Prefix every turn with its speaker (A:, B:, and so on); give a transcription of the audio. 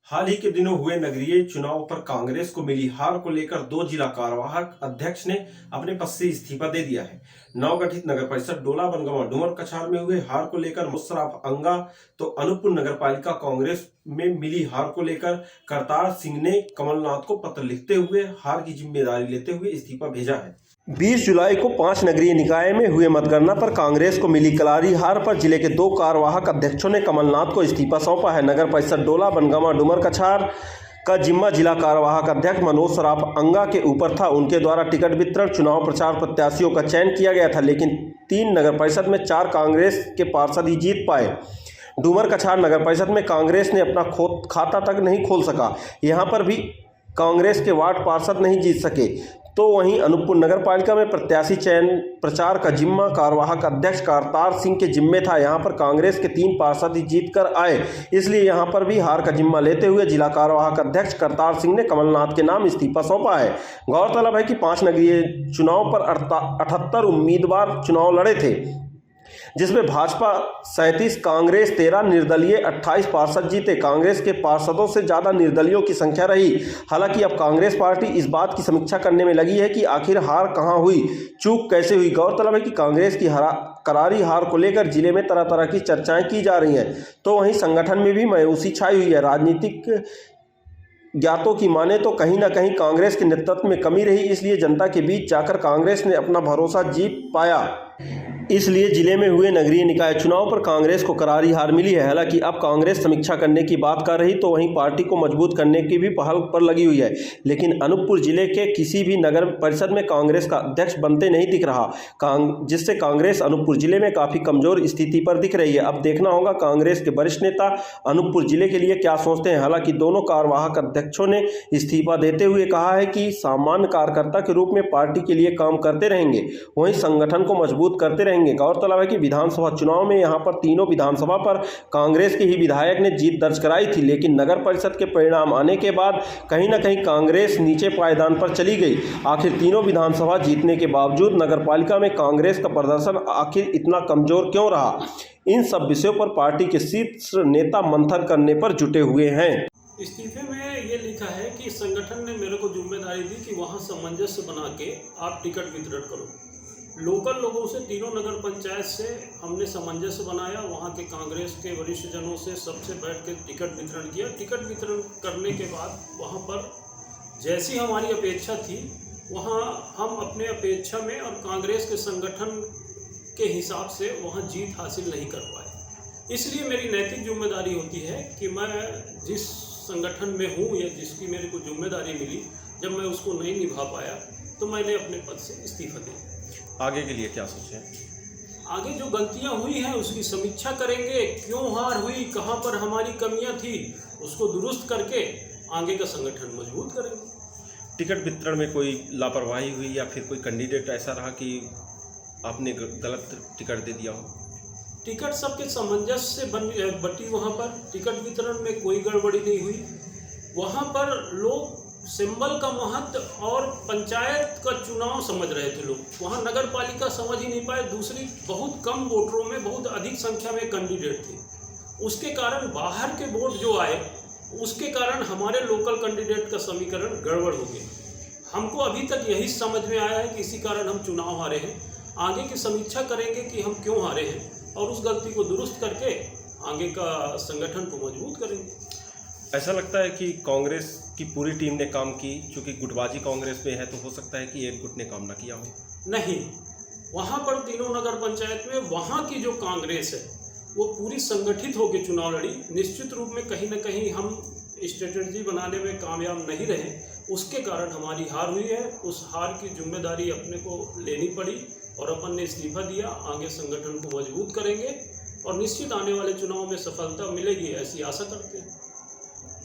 A: हाल ही के दिनों हुए नगरीय चुनाव पर कांग्रेस को मिली हार को लेकर दो जिला कार्यवाहक अध्यक्ष ने अपने पद से इस्तीफा दे दिया है। नवगठित नगर परिषद डोला बनगांव डुमर कछार में हुए हार को लेकर मुशर्रफ अंगा तो अनूपपुर नगर पालिका कांग्रेस में मिली हार को लेकर करतार सिंह ने कमलनाथ को पत्र लिखते हुए हार की जिम्मेदारी लेते हुए इस्तीफा भेजा है। 20 जुलाई को 5 नगरीय निकाय में हुए मतगणना पर कांग्रेस को मिली करारी हार पर जिले के दो कार्यवाहक अध्यक्षों ने कमलनाथ को इस्तीफा सौंपा है। नगर परिषद डोला बनगांव डुमर कछार का जिम्मा जिला कार्यवाहक अध्यक्ष मनोज सराफ अंगा के ऊपर था। उनके द्वारा टिकट वितरण, चुनाव प्रचार प्रत्याशियों का चयन किया गया था, लेकिन 3 नगर परिषद में 4 कांग्रेस के पार्षद ही जीत पाए। डुमर कछार नगर परिषद में कांग्रेस ने अपना खाता तक नहीं खोल सका। यहाँ पर भी कांग्रेस के वार्ड पार्षद नहीं जीत सके। तो वहीं अनूपपुर नगर पालिका में प्रत्याशी चयन प्रचार का जिम्मा कार्यवाहक अध्यक्ष करतार सिंह के जिम्मे था। यहां पर कांग्रेस के 3 पार्षद ही जीत कर आए, इसलिए यहां पर भी हार का जिम्मा लेते हुए जिला कार्यवाहक अध्यक्ष करतार सिंह ने कमलनाथ के नाम इस्तीफा सौंपा है। गौरतलब है कि 5 नगरीय चुनाव पर 78 उम्मीदवार चुनाव लड़े थे, जिसमें भाजपा 37, कांग्रेस 13, निर्दलीय 28 पार्षद जीते। कांग्रेस के पार्षदों से ज्यादा निर्दलीयों की संख्या रही। हालांकि अब कांग्रेस पार्टी इस बात की समीक्षा करने में लगी है कि आखिर हार कहां हुई, चूक कैसे हुई। गौरतलब है कि कांग्रेस की करारी हार को लेकर जिले में तरह तरह की चर्चाएं की जा रही हैं, तो वहीं संगठन में भी मायूसी छाई हुई है। राजनीतिक ज्ञातों की माने तो कहीं ना कहीं कांग्रेस के नेतृत्व में कमी रही, इसलिए जनता के बीच जाकर कांग्रेस ने अपना भरोसा जीत पाया। इसलिए जिले में हुए नगरीय निकाय चुनाव पर कांग्रेस को करारी हार मिली है। हालांकि अब कांग्रेस समीक्षा करने की बात कर रही, तो वहीं पार्टी को मजबूत करने की भी पहल पर लगी हुई है। लेकिन अनूपपुर जिले के किसी भी नगर परिषद में कांग्रेस का अध्यक्ष बनते नहीं दिख रहा, जिससे कांग्रेस अनूपपुर जिले में काफी कमजोर स्थिति पर दिख रही है। अब देखना होगा कांग्रेस के वरिष्ठ नेता अनूपपुर जिले के लिए क्या सोचते हैं। हालांकि दोनों कार्यवाहक अध्यक्षों ने इस्तीफा देते हुए कहा है कि सामान्य कार्यकर्ता के रूप में पार्टी के लिए काम करते रहेंगे, वहीं संगठन को मजबूत करते रहेंगे। गौरतलब है कि विधानसभा चुनाव में यहां पर तीनों विधानसभा पर कांग्रेस के ही विधायक ने जीत दर्ज कराई थी, लेकिन नगर परिषद के परिणाम आने के बाद कहीं ना कहीं कांग्रेस नीचे पायदान पर चली गई। आखिर तीनों विधानसभा जीतने के बावजूद नगरपालिका में कांग्रेस का प्रदर्शन आखिर इतना कमजोर क्यों रहा, इन सब विषयों पर पार्टी के शीर्ष नेता मंथन करने पर जुटे हुए हैं।
B: इस्तीफे में ये लिखा है कि संगठन ने मेरे को जिम्मेदारी दी कि वहाँ सामंजस्य बना के आप टिकट वितरण करो। लोकल लोगों से, तीनों नगर पंचायत से हमने सामंजस्य बनाया, वहाँ के कांग्रेस के वरिष्ठ जनों से सबसे बैठ के टिकट वितरण किया। टिकट वितरण करने के बाद वहाँ पर जैसी हमारी अपेक्षा थी, वहाँ हम अपने अपेक्षा में और कांग्रेस के संगठन के हिसाब से वहाँ जीत हासिल नहीं कर पाए। इसलिए मेरी नैतिक जिम्मेदारी होती है कि मैं जिस संगठन में हूँ या जिसकी मेरे को जिम्मेदारी मिली, जब मैं उसको नहीं निभा पाया तो मैंने अपने पद से इस्तीफा दे दिया।
A: आगे के लिए क्या सोचें?
B: आगे जो गलतियां हुई हैं उसकी समीक्षा करेंगे, क्यों हार हुई, कहां पर हमारी कमियां थी, उसको दुरुस्त करके आगे का संगठन मजबूत करेंगे।
A: टिकट वितरण में कोई लापरवाही हुई या फिर कोई कैंडिडेट ऐसा रहा कि आपने गलत टिकट दे दिया हो?
B: टिकट सबके सामंजस्य से बटी। वहां पर टिकट वितरण में कोई गड़बड़ी नहीं हुई। वहां पर लोग सिंबल का महत्व और पंचायत का चुनाव समझ रहे थे लोग, वहाँ नगर पालिका समझ ही नहीं पाए। दूसरी, बहुत कम वोटरों में बहुत अधिक संख्या में कैंडिडेट थे, उसके कारण बाहर के वोट जो आए, उसके कारण हमारे लोकल कैंडिडेट का समीकरण गड़बड़ हो गया। हमको अभी तक यही समझ में आया है कि इसी कारण हम चुनाव हारे हैं। आगे की समीक्षा करेंगे कि हम क्यों हारे हैं और उस गलती को दुरुस्त करके आगे का संगठन को मजबूत करेंगे।
A: ऐसा लगता है कि कांग्रेस की पूरी टीम ने काम की, चूंकि गुटबाजी कांग्रेस में है, तो हो सकता है कि एक गुट ने काम ना किया हो।
B: नहीं, वहाँ पर तीनों नगर पंचायत में वहाँ की जो कांग्रेस है वो पूरी संगठित होकर चुनाव लड़ी। निश्चित रूप में कहीं ना कहीं हम स्ट्रेटजी बनाने में कामयाब नहीं रहे, उसके कारण हमारी हार हुई है। उस हार की जिम्मेदारी अपने को लेनी पड़ी और अपन ने इस्तीफा दिया। आगे संगठन को मजबूत करेंगे और निश्चित आने वाले चुनाव में सफलता मिलेगी, ऐसी आशा करते हैं।